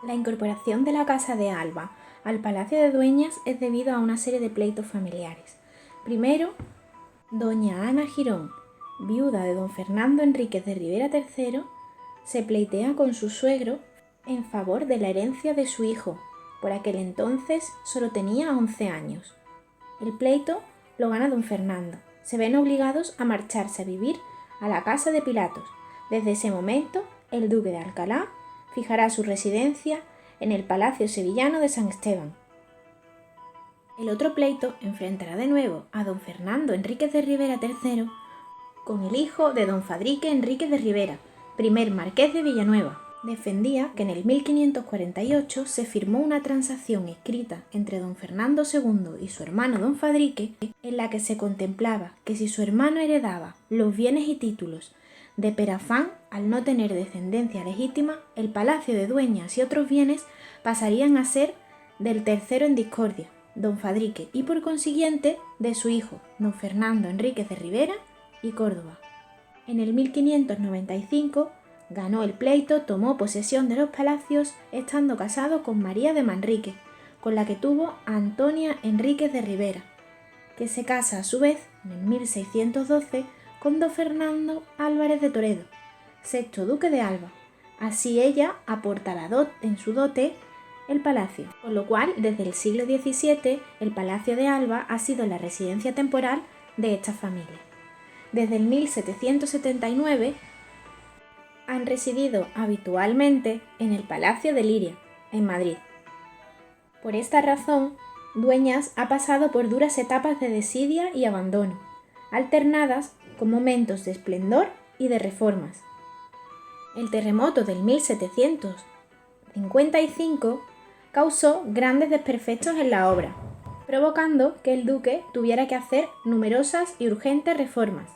La incorporación de la Casa de Alba al Palacio de Dueñas es debido a una serie de pleitos familiares. Primero, doña Ana Girón, viuda de don Fernando Enríquez de Ribera III, se pleitea con su suegro en favor de la herencia de su hijo. Por aquel entonces solo tenía 11 años. El pleito lo gana don Fernando. Se ven obligados a marcharse a vivir a la casa de Pilatos. Desde ese momento, el duque de Alcalá fijará su residencia en el Palacio Sevillano de San Esteban. El otro pleito enfrentará de nuevo a don Fernando Enríquez de Ribera III con el hijo de don Fadrique Enríquez de Ribera, primer marqués de Villanueva. Defendía que en el 1548 se firmó una transacción escrita entre don Fernando II y su hermano don Fadrique, en la que se contemplaba que si su hermano heredaba los bienes y títulos de Perafán, al no tener descendencia legítima, el Palacio de Dueñas y otros bienes pasarían a ser del tercero en discordia, don Fadrique, y por consiguiente de su hijo, don Fernando Enríquez de Ribera y Córdoba. En el 1595 ganó el pleito, tomó posesión de los palacios, estando casado con María de Manrique, con la que tuvo a Antonia Enríquez de Ribera, que se casa a su vez en 1612 con don Fernando Álvarez de Toledo, sexto duque de Alba. Así ella aportará en su dote el palacio, con lo cual desde el siglo XVII el Palacio de Alba ha sido la residencia temporal de esta familia. Desde el 1779 han residido habitualmente en el Palacio de Liria, en Madrid. Por esta razón, Dueñas ha pasado por duras etapas de desidia y abandono, alternadas con momentos de esplendor y de reformas. El terremoto del 1755 causó grandes desperfectos en la obra, provocando que el duque tuviera que hacer numerosas y urgentes reformas.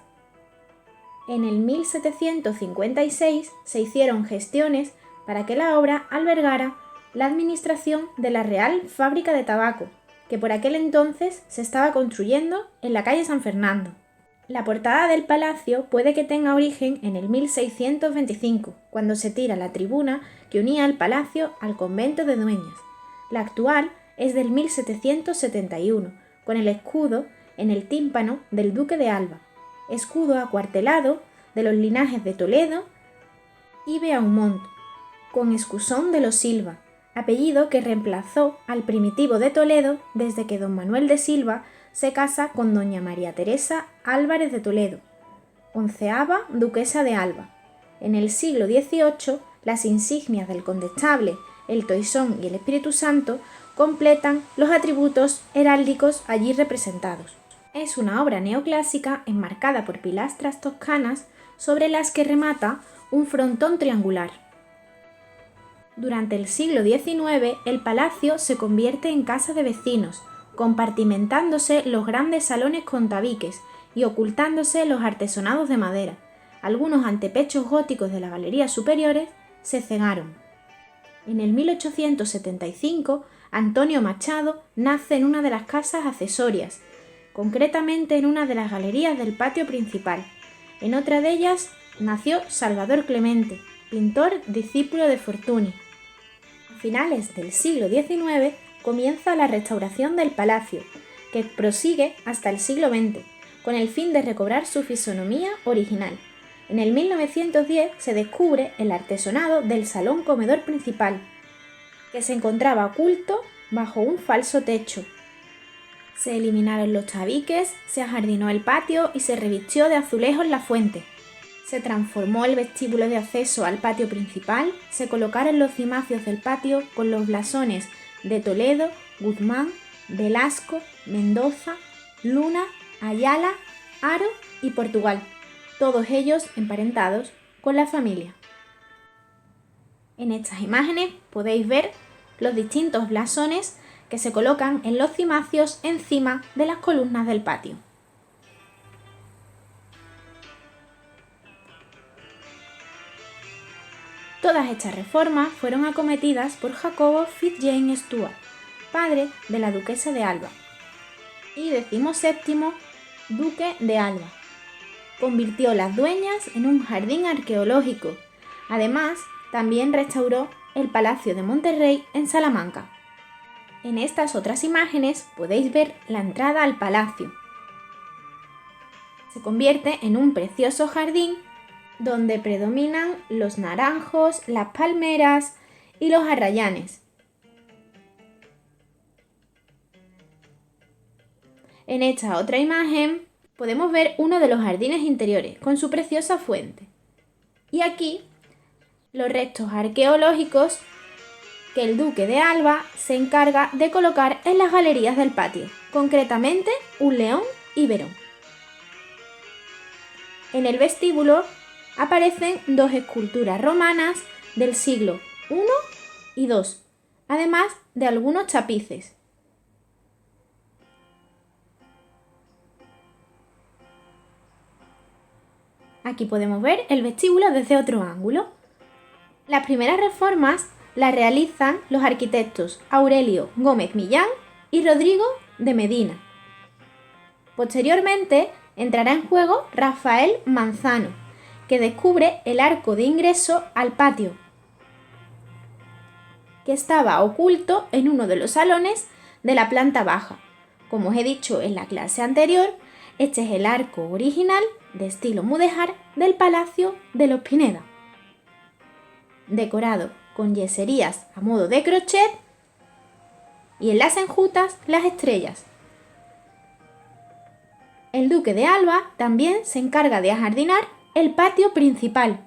En el 1756 se hicieron gestiones para que la obra albergara la administración de la Real Fábrica de Tabaco, que por aquel entonces se estaba construyendo en la calle San Fernando. La portada del palacio puede que tenga origen en el 1625, cuando se tira la tribuna que unía el palacio al convento de Dueñas. La actual es del 1771, con el escudo en el tímpano del duque de Alba, escudo acuartelado de los linajes de Toledo y Beaumont, con escusón de los Silva, apellido que reemplazó al primitivo de Toledo desde que don Manuel de Silva se casa con doña María Teresa Álvarez de Toledo, 11ª duquesa de Alba. En el siglo XVIII, las insignias del condestable, el toisón y el Espíritu Santo completan los atributos heráldicos allí representados. Es una obra neoclásica enmarcada por pilastras toscanas sobre las que remata un frontón triangular. Durante el siglo XIX, el palacio se convierte en casa de vecinos, compartimentándose los grandes salones con tabiques y ocultándose los artesonados de madera. Algunos antepechos góticos de las galerías superiores se cegaron. En el 1875, Antonio Machado nace en una de las casas accesorias, concretamente en una de las galerías del patio principal. En otra de ellas nació Salvador Clemente, pintor discípulo de Fortuny. A finales del siglo XIX comienza la restauración del palacio, que prosigue hasta el siglo XX, con el fin de recobrar su fisonomía original. En el 1910 se descubre el artesonado del salón comedor principal, que se encontraba oculto bajo un falso techo. Se eliminaron los tabiques, se ajardinó el patio y se revistió de azulejos la fuente. Se transformó el vestíbulo de acceso al patio principal, se colocaron los cimacios del patio con los blasones de Toledo, Guzmán, Velasco, Mendoza, Luna, Ayala, Haro y Portugal, todos ellos emparentados con la familia. En estas imágenes podéis ver los distintos blasones que se colocan en los cimacios encima de las columnas del patio. Todas estas reformas fueron acometidas por Jacobo Fitzjames Stuart, padre de la duquesa de Alba y 17º duque de Alba. Convirtió las Dueñas en un jardín arqueológico. Además, también restauró el Palacio de Monterrey en Salamanca. En estas otras imágenes podéis ver la entrada al palacio. Se convierte en un precioso jardín donde predominan los naranjos, las palmeras y los arrayanes. En esta otra imagen podemos ver uno de los jardines interiores con su preciosa fuente. Y aquí los restos arqueológicos que el duque de Alba se encarga de colocar en las galerías del patio, concretamente un león íbero. En el vestíbulo aparecen dos esculturas romanas del siglo I y II, además de algunos tapices. Aquí podemos ver el vestíbulo desde otro ángulo. Las primeras reformas las realizan los arquitectos Aurelio Gómez Millán y Rodrigo de Medina. Posteriormente entrará en juego Rafael Manzano, que descubre el arco de ingreso al patio, que estaba oculto en uno de los salones de la planta baja. Como os he dicho en la clase anterior, este es el arco original de estilo mudéjar del Palacio de los Pineda, decorado con yeserías a modo de crochet y en las enjutas las estrellas. El duque de Alba también se encarga de ajardinar el patio principal,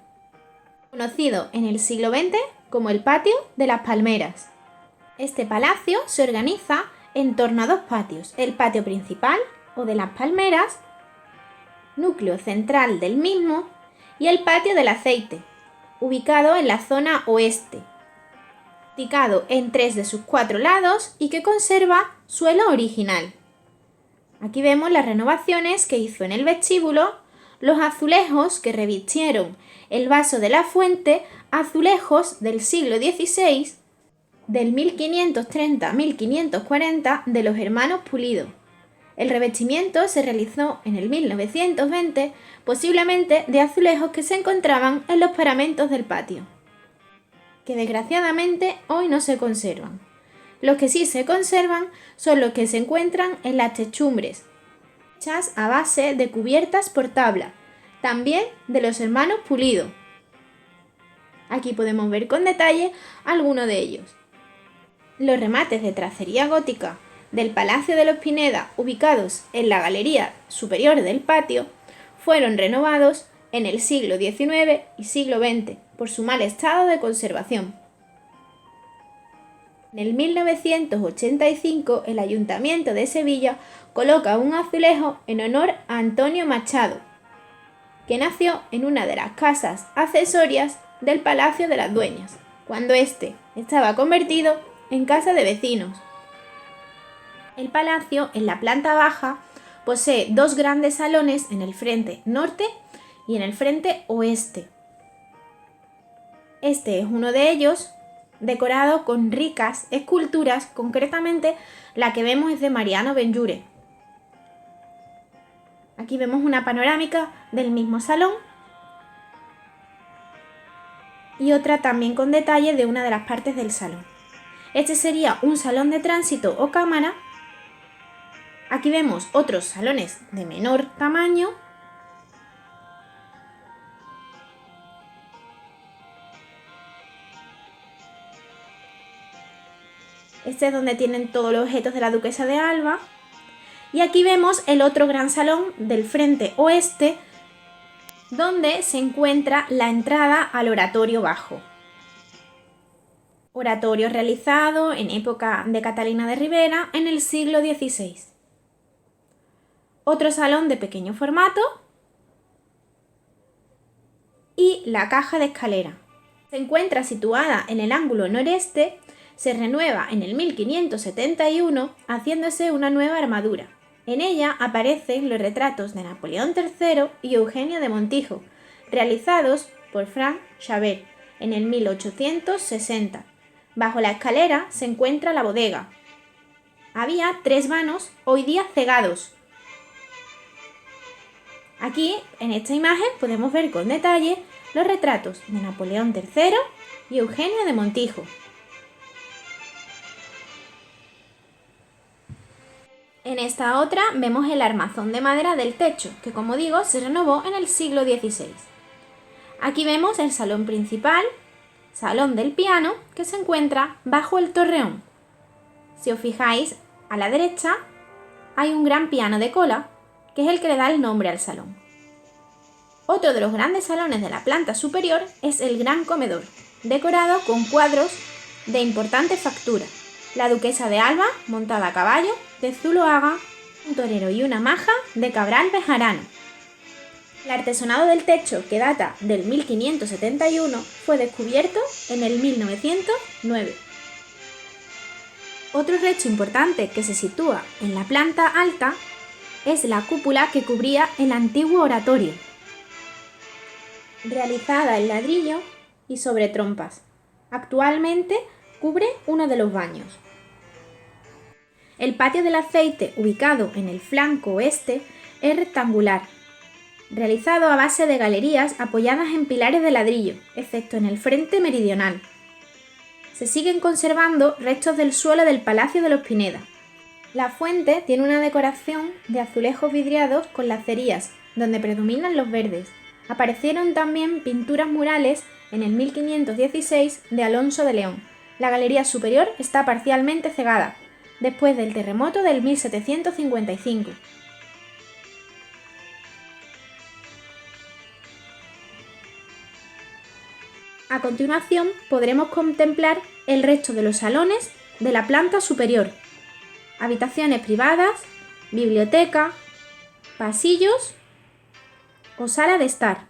conocido en el siglo XX como el Patio de las Palmeras. Este palacio se organiza en torno a dos patios, el patio principal o de las Palmeras, núcleo central del mismo, y el patio del Aceite, ubicado en la zona oeste, dedicado en 3 de sus 4 lados y que conserva suelo original. Aquí vemos las renovaciones que hizo en el vestíbulo, los azulejos que revistieron el vaso de la fuente, azulejos del siglo XVI, del 1530 a 1540 de los hermanos Pulido. El revestimiento se realizó en el 1920, posiblemente de azulejos que se encontraban en los paramentos del patio, que desgraciadamente hoy no se conservan. Los que sí se conservan son los que se encuentran en las techumbres, hechas a base de cubiertas por tabla, también de los hermanos Pulido. Aquí podemos ver con detalle algunos de ellos. Los remates de tracería gótica del Palacio de los Pineda, ubicados en la galería superior del patio, fueron renovados en el siglo XIX y siglo XX por su mal estado de conservación. En el 1985, el Ayuntamiento de Sevilla coloca un azulejo en honor a Antonio Machado, que nació en una de las casas accesorias del Palacio de las Dueñas, cuando éste estaba convertido en casa de vecinos. El palacio, en la planta baja, posee dos grandes salones en el frente norte y en el frente oeste. Este es uno de ellos, decorado con ricas esculturas, concretamente la que vemos es de Mariano Benlliure. Aquí vemos una panorámica del mismo salón y otra también con detalle de una de las partes del salón. Este sería un salón de tránsito o cámara. Aquí vemos otros salones de menor tamaño. Este es donde tienen todos los objetos de la duquesa de Alba. Y aquí vemos el otro gran salón del frente oeste, donde se encuentra la entrada al oratorio bajo. Oratorio realizado en época de Catalina de Ribera en el siglo XVI. Otro salón de pequeño formato y la caja de escalera. Se encuentra situada en el ángulo noreste, se renueva en el 1571 haciéndose una nueva armadura. En ella aparecen los retratos de Napoleón III y Eugenio de Montijo, realizados por Frank Xaver en el 1860. Bajo la escalera se encuentra la bodega. Había 3 vanos, hoy día cegados. Aquí, en esta imagen, podemos ver con detalle los retratos de Napoleón III y Eugenio de Montijo. En esta otra vemos el armazón de madera del techo, que como digo se renovó en el siglo XVI. Aquí vemos el salón principal, salón del piano, que se encuentra bajo el torreón. Si os fijáis, a la derecha hay un gran piano de cola, que es el que le da el nombre al salón. Otro de los grandes salones de la planta superior es el gran comedor, decorado con cuadros de importante factura. La duquesa de Alba, montada a caballo, de Zuloaga, un torero y una maja de Cabral Bejarano. El artesonado del techo, que data del 1571, fue descubierto en el 1909. Otro resto importante que se sitúa en la planta alta es la cúpula que cubría el antiguo oratorio, realizada en ladrillo y sobre trompas. Actualmente cubre uno de los baños. El patio del aceite, ubicado en el flanco oeste, es rectangular, realizado a base de galerías apoyadas en pilares de ladrillo, excepto en el frente meridional. Se siguen conservando restos del suelo del Palacio de los Pineda. La fuente tiene una decoración de azulejos vidriados con lacerías, donde predominan los verdes. Aparecieron también pinturas murales en el 1516 de Alonso de León. La galería superior está parcialmente cegada, después del terremoto del 1755. A continuación podremos contemplar el resto de los salones de la planta superior, habitaciones privadas, biblioteca, pasillos o sala de estar.